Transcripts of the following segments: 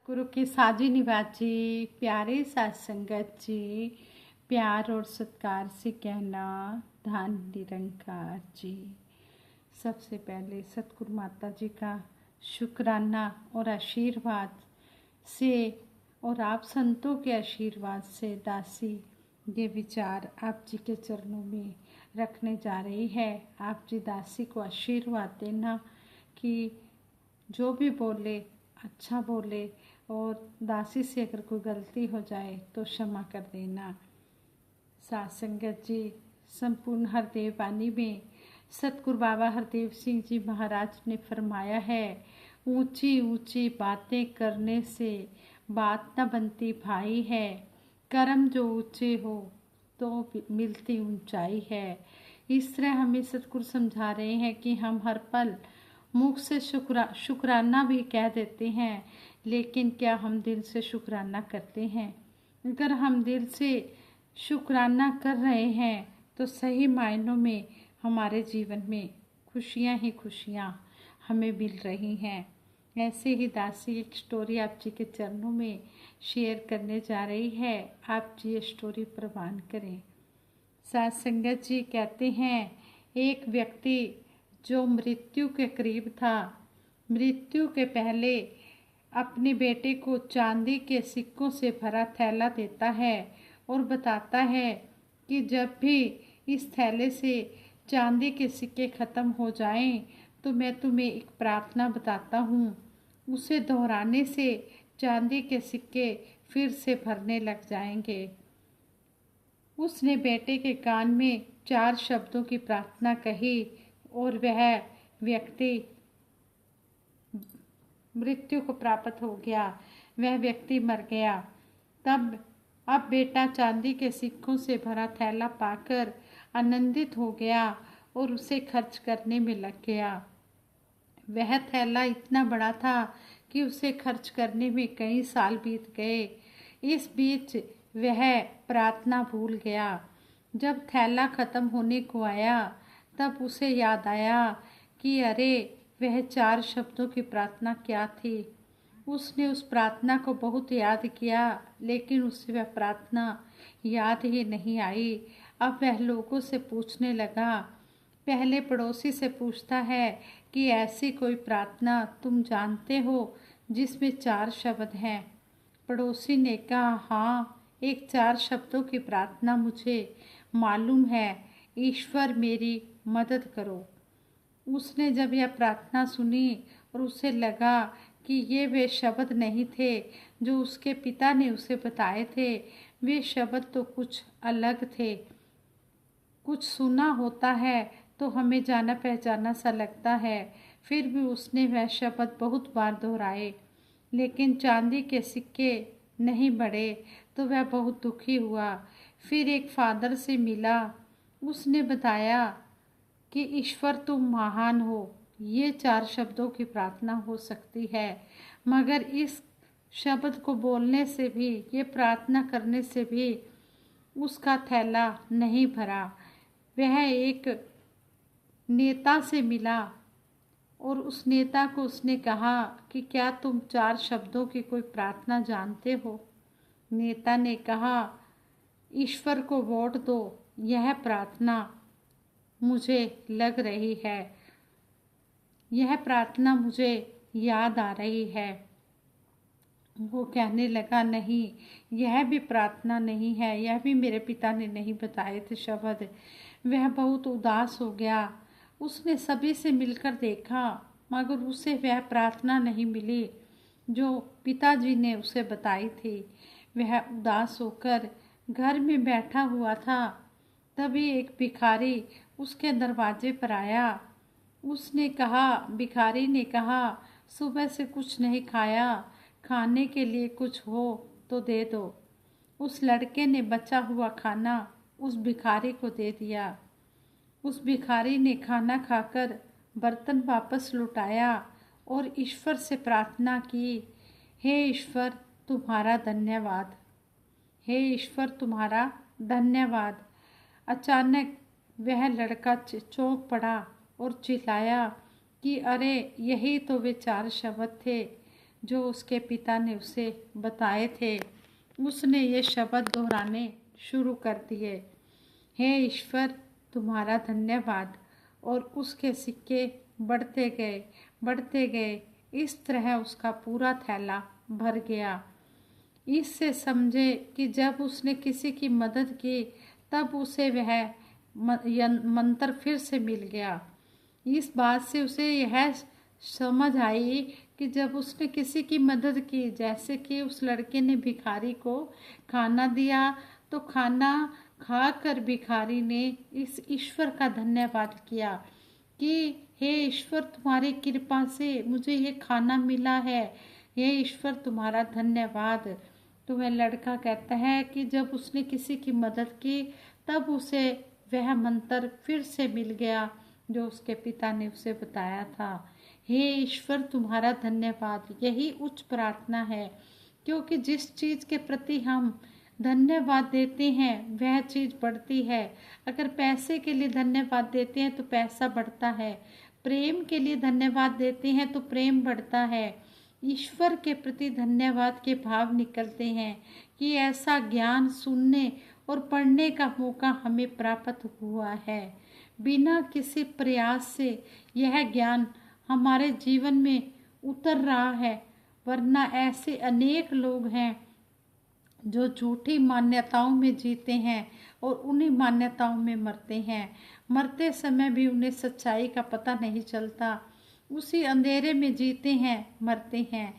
गुरु की साजी निवाजी प्यारे साथ संगत जी, प्यार और सत्कार से कहना धन निरंकार जी। सबसे पहले सतगुरु माता जी का शुक्राना और आशीर्वाद से और आप संतों के आशीर्वाद से दासी ये विचार आप जी के चरणों में रखने जा रही है। आप जी दासी को आशीर्वाद देना कि जो भी बोले अच्छा बोले और दासी से अगर कोई गलती हो जाए तो क्षमा कर देना। साथ संगत जी, संपूर्ण हरदेव वाणी में सतगुरु बाबा हरदेव सिंह जी महाराज ने फरमाया है, ऊंची ऊंची बातें करने से बात न बनती भाई है, कर्म जो ऊंचे हो तो मिलती ऊंचाई है। इस तरह हमें सतगुरु समझा रहे हैं कि हम हर पल मुख से शुक्राना भी कह देते हैं, लेकिन क्या हम दिल से शुक्राना करते हैं? अगर हम दिल से शुक्राना कर रहे हैं तो सही मायनों में हमारे जीवन में खुशियां ही खुशियां हमें मिल रही हैं। ऐसे ही दासी एक स्टोरी आप जी के चरणों में शेयर करने जा रही है। आप जी ये स्टोरी प्रवान करें। साथ संगत जी कहते हैं, एक व्यक्ति जो मृत्यु के करीब था, मृत्यु के पहले अपने बेटे को चांदी के सिक्कों से भरा थैला देता है और बताता है कि जब भी इस थैले से चांदी के सिक्के ख़त्म हो जाएं तो मैं तुम्हें एक प्रार्थना बताता हूँ। उसे दोहराने से चांदी के सिक्के फिर से भरने लग जाएंगे। उसने बेटे के कान में 4 शब्दों की प्रार्थना कही और वह व्यक्ति मृत्यु को प्राप्त हो गया। वह व्यक्ति मर गया। अब बेटा चांदी के सिक्कों से भरा थैला पाकर आनंदित हो गया और उसे खर्च करने में लग गया। वह थैला इतना बड़ा था कि उसे खर्च करने में कई साल बीत गए। इस बीच वह प्रार्थना भूल गया। जब थैला खत्म होने को आया तब उसे याद आया कि अरे वह 4 शब्दों की प्रार्थना क्या थी। उसने उस प्रार्थना को बहुत याद किया, लेकिन उसे वह प्रार्थना याद ही नहीं आई। अब वह लोगों से पूछने लगा। पहले पड़ोसी से पूछता है कि ऐसी कोई प्रार्थना तुम जानते हो जिसमें 4 शब्द हैं? पड़ोसी ने कहा, हाँ, एक 4 शब्दों की प्रार्थना मुझे मालूम है, ईश्वर मेरी मदद करो। उसने जब यह प्रार्थना सुनी और उसे लगा कि ये वे शब्द नहीं थे जो उसके पिता ने उसे बताए थे। वे शब्द तो कुछ अलग थे। कुछ सुना होता है तो हमें जाना पहचाना सा लगता है। फिर भी उसने वह शब्द बहुत बार दोहराए, लेकिन चांदी के सिक्के नहीं बढ़े तो वह बहुत दुखी हुआ। फिर एक फादर से मिला। उसने बताया कि ईश्वर तुम महान हो, ये 4 शब्दों की प्रार्थना हो सकती है, मगर इस शब्द को बोलने से भी, ये प्रार्थना करने से भी उसका थैला नहीं भरा। वह एक नेता से मिला और उस नेता को उसने कहा कि क्या तुम 4 शब्दों की कोई प्रार्थना जानते हो? नेता ने कहा, ईश्वर को वोट दो, यह प्रार्थना मुझे लग रही है, यह प्रार्थना मुझे याद आ रही है। वो कहने लगा, नहीं, यह भी प्रार्थना नहीं है, यह भी मेरे पिता ने नहीं बताए थे शब्द। वह बहुत उदास हो गया। उसने सभी से मिलकर देखा, मगर उसे वह प्रार्थना नहीं मिली जो पिताजी ने उसे बताई थी। वह उदास होकर घर में बैठा हुआ था। तभी एक भिखारी उसके दरवाजे पर आया। भिखारी ने कहा, सुबह से कुछ नहीं खाया, खाने के लिए कुछ हो तो दे दो। उस लड़के ने बचा हुआ खाना उस भिखारी को दे दिया। उस भिखारी ने खाना खाकर बर्तन वापस लौटाया और ईश्वर से प्रार्थना की, हे ईश्वर तुम्हारा धन्यवाद, हे ईश्वर तुम्हारा धन्यवाद। अचानक वह लड़का चौंक पड़ा और चिल्लाया कि अरे यही तो वे 4 शब्द थे जो उसके पिता ने उसे बताए थे, उसने ये शब्द दोहराने शुरू कर दिए। हे ईश्वर, तुम्हारा धन्यवाद। और उसके सिक्के बढ़ते गए। इस तरह उसका पूरा थैला भर गया। इससे समझे कि जब उसने किसी की मदद की तब उसे वह मंत्र फिर से मिल गया। इस बात से उसे यह समझ आई कि जब उसने किसी की मदद की, जैसे कि उस लड़के ने भिखारी को खाना दिया, तो खाना खाकर भिखारी ने इस ईश्वर का धन्यवाद किया कि हे ईश्वर, तुम्हारी कृपा से मुझे ये खाना मिला है, हे ईश्वर तुम्हारा धन्यवाद। तो वह लड़का कहता है कि जब उसने किसी की मदद की तब उसे वह मंत्र फिर से मिल गया जो उसके पिता ने उसे बताया था। हे ईश्वर तुम्हारा धन्यवाद। यही उच्च प्रार्थना है, क्योंकि जिस चीज़ के प्रति हम धन्यवाद देते हैं वह चीज़ बढ़ती है। अगर पैसे के लिए धन्यवाद देते हैं तो पैसा बढ़ता है, प्रेम के लिए धन्यवाद देते हैं तो प्रेम बढ़ता है। ईश्वर के प्रति धन्यवाद के भाव निकलते हैं कि ऐसा ज्ञान सुनने और पढ़ने का मौका हमें प्राप्त हुआ है। बिना किसी प्रयास से यह ज्ञान हमारे जीवन में उतर रहा है, वरना ऐसे अनेक लोग हैं जो झूठी मान्यताओं में जीते हैं और उन्हीं मान्यताओं में मरते हैं। मरते समय भी उन्हें सच्चाई का पता नहीं चलता, उसी अंधेरे में जीते हैं, मरते हैं।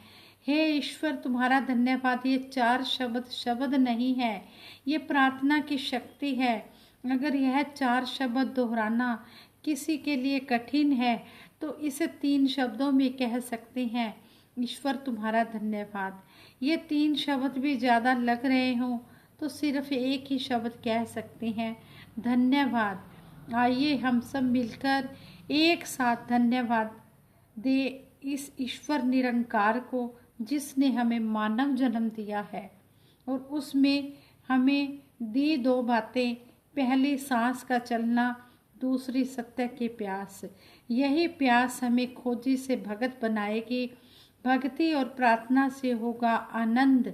हे ईश्वर तुम्हारा धन्यवाद। ये 4 शब्द नहीं है, ये प्रार्थना की शक्ति है। अगर यह 4 शब्द दोहराना किसी के लिए कठिन है तो इसे 3 शब्दों में कह सकते हैं, ईश्वर तुम्हारा धन्यवाद। ये 3 शब्द भी ज़्यादा लग रहे हों तो सिर्फ एक ही शब्द कह सकते हैं, धन्यवाद। आइए हम सब मिलकर एक साथ धन्यवाद दे इस ईश्वर निरंकार को, जिसने हमें मानव जन्म दिया है और उसमें हमें दी 2 बातें, पहली सांस का चलना, दूसरी सत्य की प्यास। यही प्यास हमें खोजी से भगत बनाएगी। भक्ति और प्रार्थना से होगा आनंद,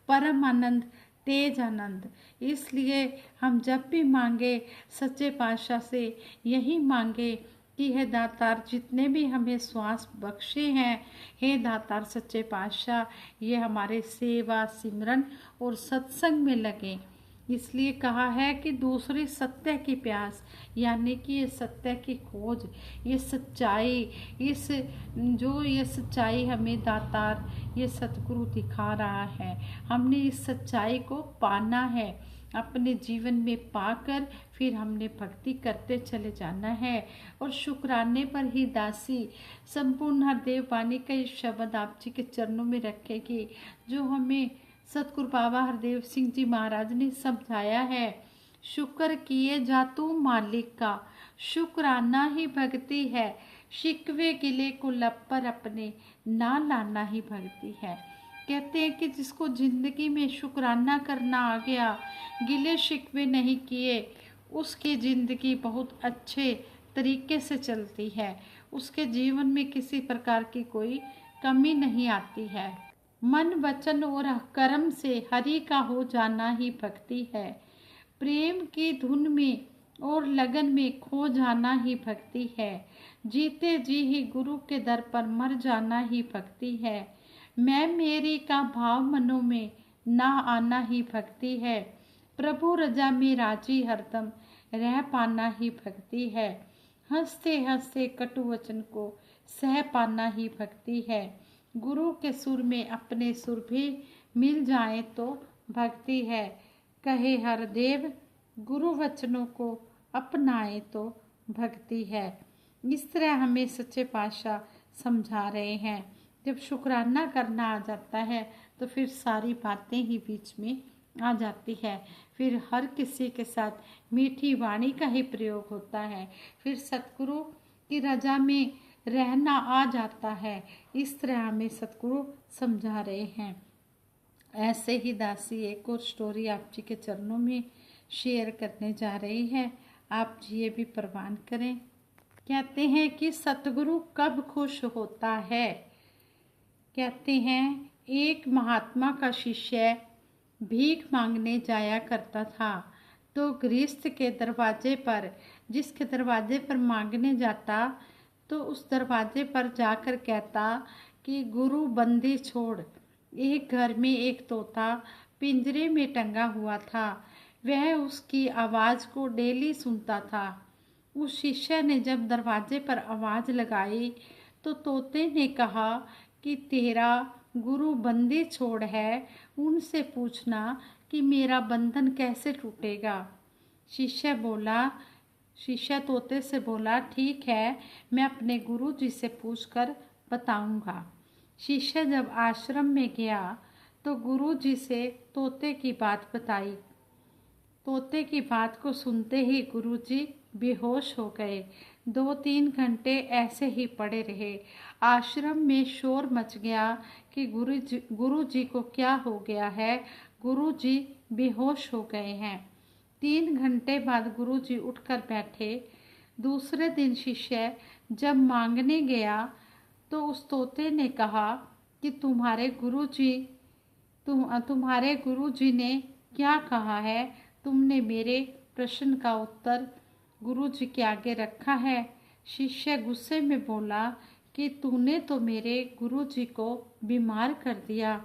परम आनंद, तेज आनंद। इसलिए हम जब भी मांगे सच्चे पातशाह से यही मांगे कि हे दातार, जितने भी हमें श्वास बख्शे हैं, हे दातार सच्चे पातशाह, ये हमारे सेवा, सिमरन और सत्संग में लगे। इसलिए कहा है कि दूसरी सत्य की प्यास, यानी कि ये सत्य की खोज, ये सच्चाई, ये सच्चाई हमें दातार, ये सतगुरु दिखा रहा है। हमने इस सच्चाई को पाना है, अपने जीवन में पाकर फिर हमने भक्ति करते चले जाना है। और शुक्राने पर ही दासी संपूर्ण हरदेव वाणी का ये शब्द आप जी के चरणों में रखेगी, जो हमें सतगुरु बाबा हरदेव सिंह जी महाराज ने समझाया है। शुक्र किए जा तू मालिक का, शुक्राना ही भक्ति है, शिकवे गिले को लब पर अपने ना लाना ही भक्ति है। कहते हैं कि जिसको जिंदगी में शुक्राना करना आ गया, गिले शिकवे नहीं किए, उसकी जिंदगी बहुत अच्छे तरीके से चलती है, उसके जीवन में किसी प्रकार की कोई कमी नहीं आती है। मन वचन और कर्म से हरि का हो जाना ही भक्ति है। प्रेम की धुन में और लगन में खो जाना ही भक्ति है। जीते जी ही गुरु के दर पर मर जाना ही भक्ति है। मैं मेरी का भाव मनों में ना आना ही भक्ति है। प्रभु रजा में राजी हरदम रह पाना ही भक्ति है। हंसते हंसते कटु वचन को सह पाना ही भक्ति है। गुरु के सुर में अपने सुर भी मिल जाए तो भक्ति है। कहे हर देव गुरु वचनों को अपनाए तो भक्ति है। इस तरह हमें सच्चे पातशाह समझा रहे हैं। जब शुक्राना करना आ जाता है तो फिर सारी बातें ही बीच में आ जाती है। फिर हर किसी के साथ मीठी वाणी का ही प्रयोग होता है। फिर सतगुरु की रजा में रहना आ जाता है। इस तरह हमें सतगुरु समझा रहे हैं। ऐसे ही दासी एक और स्टोरी आप जी के चरणों में शेयर करने जा रही है, आप जी ये भी प्रवान करें। कहते हैं कि सतगुरु कब खुश होता है। कहते हैं एक महात्मा का शिष्य भीख मांगने जाया करता था। तो गृहस्थ के दरवाजे पर, जिसके दरवाजे पर मांगने जाता, तो उस दरवाजे पर जाकर कहता कि गुरु बंदी छोड़। एक घर में एक तोता पिंजरे में टंगा हुआ था। वह उसकी आवाज़ को डेली सुनता था। उस शिष्य ने जब दरवाजे पर आवाज़ लगाई तो तोते ने कहा कि तेरा गुरु बंदी छोड़ है, उनसे पूछना कि मेरा बंधन कैसे टूटेगा। शिष्य तोते से बोला, ठीक है, मैं अपने गुरु जी से पूछकर बताऊंगा। शिष्य जब आश्रम में गया तो गुरु जी से तोते की बात बताई। तोते की बात को सुनते ही गुरुजी बेहोश हो गए। 2-3 घंटे ऐसे ही पड़े रहे। आश्रम में शोर मच गया कि गुरुजी को क्या हो गया है, गुरुजी बेहोश हो गए हैं। 3 घंटे बाद गुरुजी उठकर बैठे। दूसरे दिन शिष्य जब मांगने गया तो उस तोते ने कहा कि तुम्हारे गुरुजी ने क्या कहा है, तुमने मेरे प्रश्न का उत्तर गुरुजी के आगे रखा है। शिष्य गुस्से में बोला कि तूने तो मेरे गुरुजी को बीमार कर दिया।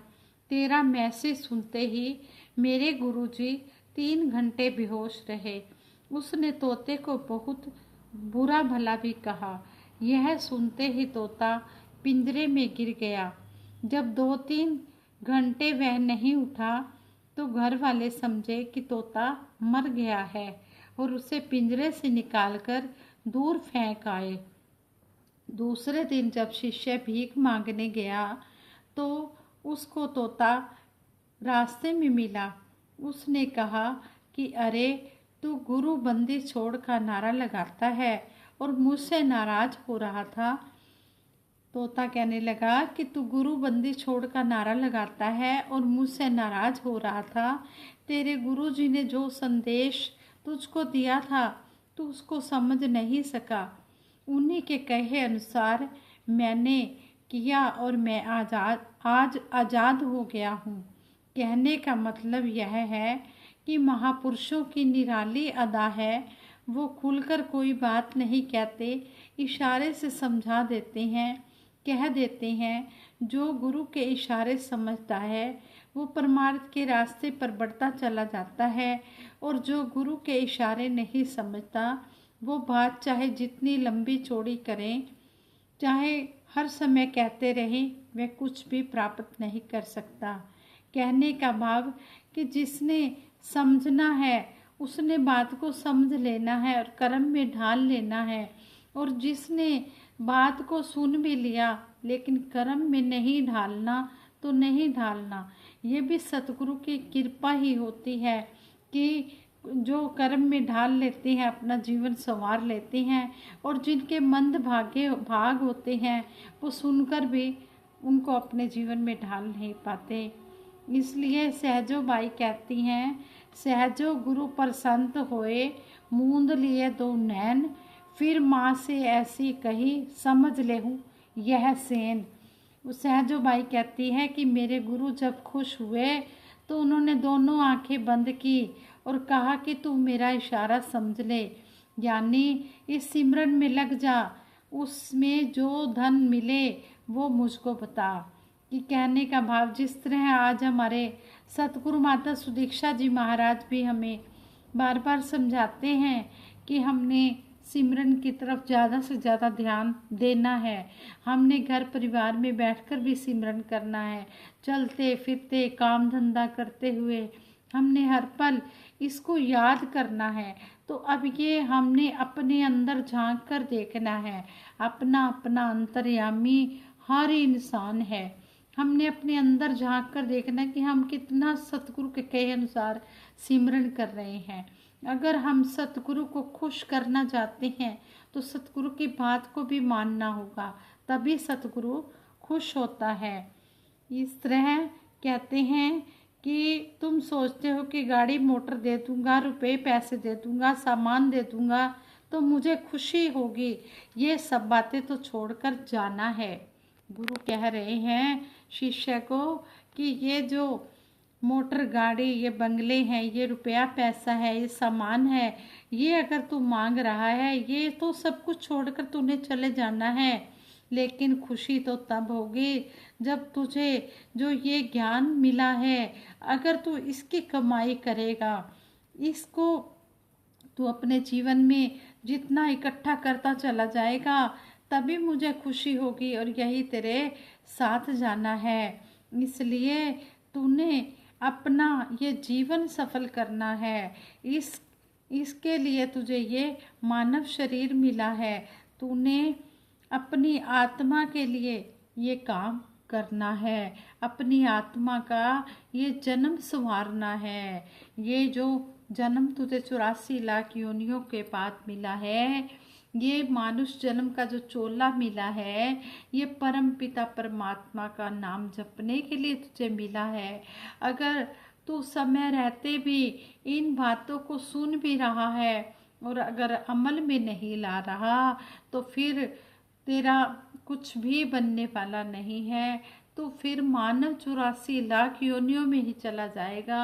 तेरा मैसेज सुनते ही मेरे गुरुजी 3 घंटे बेहोश रहे। उसने तोते को बहुत बुरा भला भी कहा। यह सुनते ही तोता पिंजरे में गिर गया। जब 2-3 घंटे वह नहीं उठा तो घर वाले समझे कि तोता मर गया है और उसे पिंजरे से निकालकर दूर फेंक आए। दूसरे दिन जब शिष्य भीख मांगने गया तो उसको तोता रास्ते में मिला। उसने कहा कि अरे, तू गुरु बंदी छोड़ का नारा लगाता है और मुझसे नाराज हो रहा था। तोता कहने लगा कि तू गुरु बंदी छोड़ का नारा लगाता है और मुझसे नाराज हो रहा था। तेरे गुरुजी ने जो संदेश तुझको दिया था तू उसको समझ नहीं सका। उन्हीं के कहे अनुसार मैंने किया और मैं आज आज़ाद हो गया हूँ। कहने का मतलब यह है कि महापुरुषों की निराली अदा है। वो खुलकर कोई बात नहीं कहते, इशारे से समझा देते हैं, कह देते हैं। जो गुरु के इशारे समझता है वो परमार्थ के रास्ते पर बढ़ता चला जाता है, और जो गुरु के इशारे नहीं समझता वो बात चाहे जितनी लंबी चौड़ी करें, चाहे हर समय कहते रहें, वह कुछ भी प्राप्त नहीं कर सकता। कहने का भाव कि जिसने समझना है उसने बात को समझ लेना है और कर्म में ढाल लेना है, और जिसने बात को सुन भी लिया लेकिन कर्म में नहीं ढालना तो नहीं ढालना। ये भी सतगुरु की कृपा ही होती है कि जो कर्म में ढाल लेते हैं अपना जीवन संवार लेते हैं, और जिनके मंद भाग होते हैं वो सुनकर भी उनको अपने जीवन में ढाल नहीं पाते। इसलिए सहजो बाई कहती हैं, सहजो गुरु पर संत होए, मूंद लिए 2 नैन, फिर माँ से ऐसी कही, समझ ले हूँ यह सेन। सहजो बाई कहती है कि मेरे गुरु जब खुश हुए तो उन्होंने दोनों आंखें बंद की और कहा कि तू मेरा इशारा समझ ले, यानी इस सिमरन में लग जा, उसमें जो धन मिले वो मुझको बता। कि कहने का भाव जिस तरह आज हमारे सतगुरु माता सुदीक्षा जी महाराज भी हमें बार बार समझाते हैं कि हमने सिमरन की तरफ ज़्यादा से ज़्यादा ध्यान देना है। हमने घर परिवार में बैठकर भी सिमरन करना है, चलते फिरते काम धंधा करते हुए हमने हर पल इसको याद करना है। तो अब ये हमने अपने अंदर झांक कर देखना है। अपना अपना अंतर्यामी हर इंसान है। हमने अपने अंदर झांक कर देखना कि हम कितना सतगुरु के कहे अनुसार सिमरन कर रहे हैं। अगर हम सतगुरु को खुश करना चाहते हैं तो सतगुरु की बात को भी मानना होगा, तभी सतगुरु खुश होता है। इस तरह कहते हैं कि तुम सोचते हो कि गाड़ी मोटर दे दूंगा, रुपए पैसे दे दूंगा, सामान दे दूंगा तो मुझे खुशी होगी। ये सब बातें तो छोड़कर जाना है। गुरु कह रहे हैं शिष्य को कि ये जो मोटर गाड़ी, ये बंगले हैं, ये रुपया पैसा है, ये सामान है, ये अगर तू मांग रहा है, ये तो सब कुछ छोड़कर तूने चले जाना है। लेकिन खुशी तो तब होगी जब तुझे जो ये ज्ञान मिला है, अगर तू इसकी कमाई करेगा, इसको तू अपने जीवन में जितना इकट्ठा करता चला जाएगा, तभी मुझे खुशी होगी और यही तेरे साथ जाना है। इसलिए तूने अपना ये जीवन सफल करना है। इसके लिए तुझे ये मानव शरीर मिला है। तूने अपनी आत्मा के लिए ये काम करना है, अपनी आत्मा का ये जन्म संवारना है। ये जो जन्म तुझे 84 लाख योनियों के बाद मिला है, ये मानुष जन्म का जो चोला मिला है, ये परम पिता परमात्मा का नाम जपने के लिए तुझे मिला है। अगर तू समय रहते भी इन बातों को सुन भी रहा है और अगर अमल में नहीं ला रहा, तो फिर तेरा कुछ भी बनने वाला नहीं है। तो फिर मानव 84 लाख योनियों में ही चला जाएगा।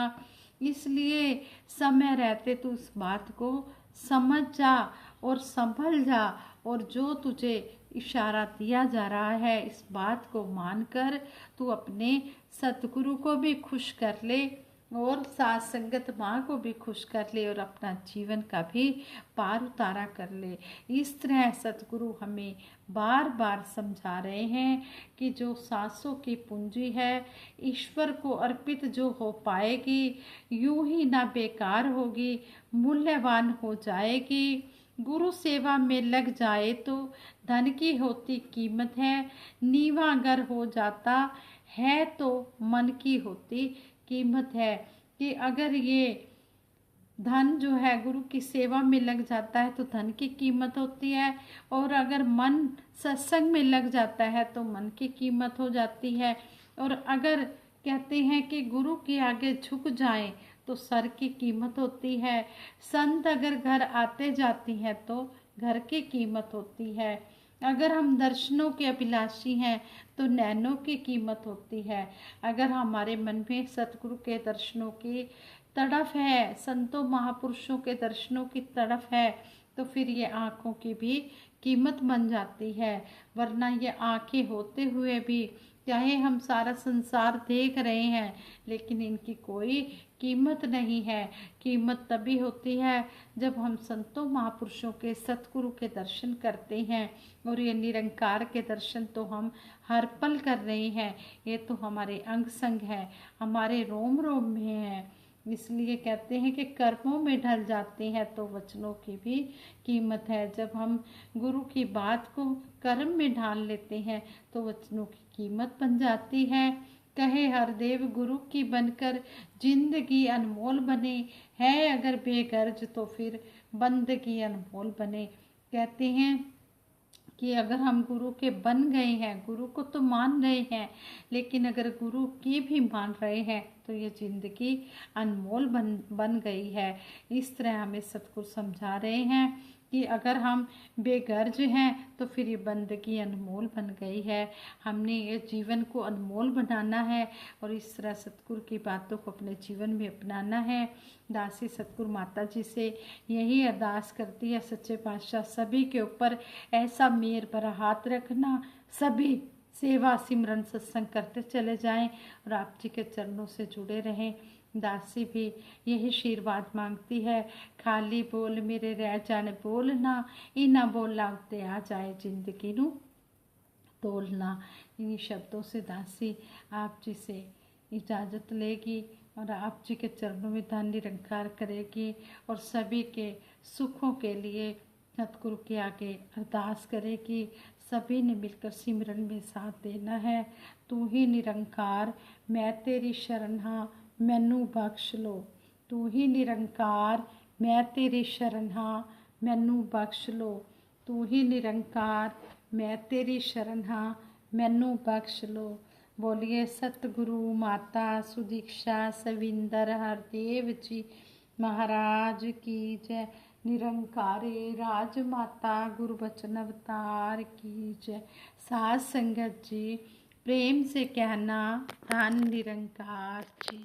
इसलिए समय रहते तू इस बात को समझ जा और संभल जा, और जो तुझे इशारा दिया जा रहा है इस बात को मानकर तू अपने सतगुरु को भी खुश कर ले और साथ संगत माँ को भी खुश कर ले और अपना जीवन का भी पार उतारा कर ले। इस तरह सतगुरु हमें बार बार समझा रहे हैं कि जो सांसों की पूंजी है, ईश्वर को अर्पित जो हो पाएगी, यूं ही ना बेकार होगी, मूल्यवान हो जाएगी। गुरु सेवा में लग जाए तो धन की होती कीमत है, नीवा अगर हो जाता है तो मन की होती कीमत है। कि अगर ये धन जो है गुरु की सेवा में लग जाता है तो धन की कीमत होती है, और अगर मन सत्संग में लग जाता है तो मन की कीमत हो जाती है। और अगर कहते हैं कि गुरु के आगे झुक जाएं तो सर की कीमत होती है। संत अगर घर आते जाती हैं तो घर की कीमत होती है। अगर हम दर्शनों के अभिलाषी हैं तो नैनों की कीमत होती है। अगर हमारे मन में सतगुरु के दर्शनों की तड़फ है, संतों महापुरुषों के दर्शनों की तड़फ है, तो फिर ये आँखों की भी कीमत बन जाती है। वरना ये आँखें होते हुए भी चाहे हम सारा संसार देख रहे हैं, लेकिन इनकी कोई कीमत नहीं है। कीमत तभी होती है जब हम संतों महापुरुषों के सतगुरु के दर्शन करते हैं। और ये निरंकार के दर्शन तो हम हर पल कर रहे हैं। ये तो हमारे अंग संग है, हमारे रोम रोम में है। इसलिए कहते हैं कि कर्मों में ढल जाते हैं तो वचनों की भी कीमत है। जब हम गुरु की बात को कर्म में ढाल लेते हैं तो वचनों की कीमत बन जाती है। कहे हरदेव गुरु की बनकर जिंदगी अनमोल बने, है अगर बेगर्ज तो फिर बंदगी अनमोल बने। कहते हैं कि अगर हम गुरु के बन गए हैं, गुरु को तो मान रहे हैं, लेकिन अगर गुरु की भी मान रहे हैं तो ये जिंदगी अनमोल बन गई है। इस तरह हमें सतगुरु समझा रहे हैं कि अगर हम बेगर्ज हैं तो फिर ये बंदगी अनमोल बन गई है। हमने ये जीवन को अनमोल बनाना है और इस तरह सतगुरु की बातों को अपने जीवन में अपनाना है। दासी सतगुरु माता जी से यही अरदास करती है, सच्चे पातशाह सभी के ऊपर ऐसा मेहर भरा हाथ रखना, सभी सेवा सिमरन सत्संग करते चले जाएं और आप जी के चरणों से जुड़े रहें। दासी भी यही आशीर्वाद मांगती है, खाली बोल मेरे रह जाने बोलना, इना बोला उत्ते आ जाए जिंदगी नू तोलना। इन्हीं शब्दों से दासी आप जी से इजाज़त लेगी और आप जी के चरणों में धन निरंकार करेगी और सभी के सुखों के लिए सतगुरु के आगे अरदास करेगी। सभी ने मिलकर सिमरन में साथ देना है। तू ही निरंकार मैं तेरी शरण हाँ, मैनू बख्श लो। तू ही निरंकार मैं तेरी शरण हाँ, मैनू बख्श लो। तू ही निरंकार मैं तेरी शरण हाँ, मैनू बख्श लो। बोलिए सतगुरु माता सुदीक्षा सविंदर हरदेव जी महाराज की जय। निरंकारे राजमाता गुरु बचन अवतार की जय। साध संगत जी प्रेम से कहना धन निरंकार जी।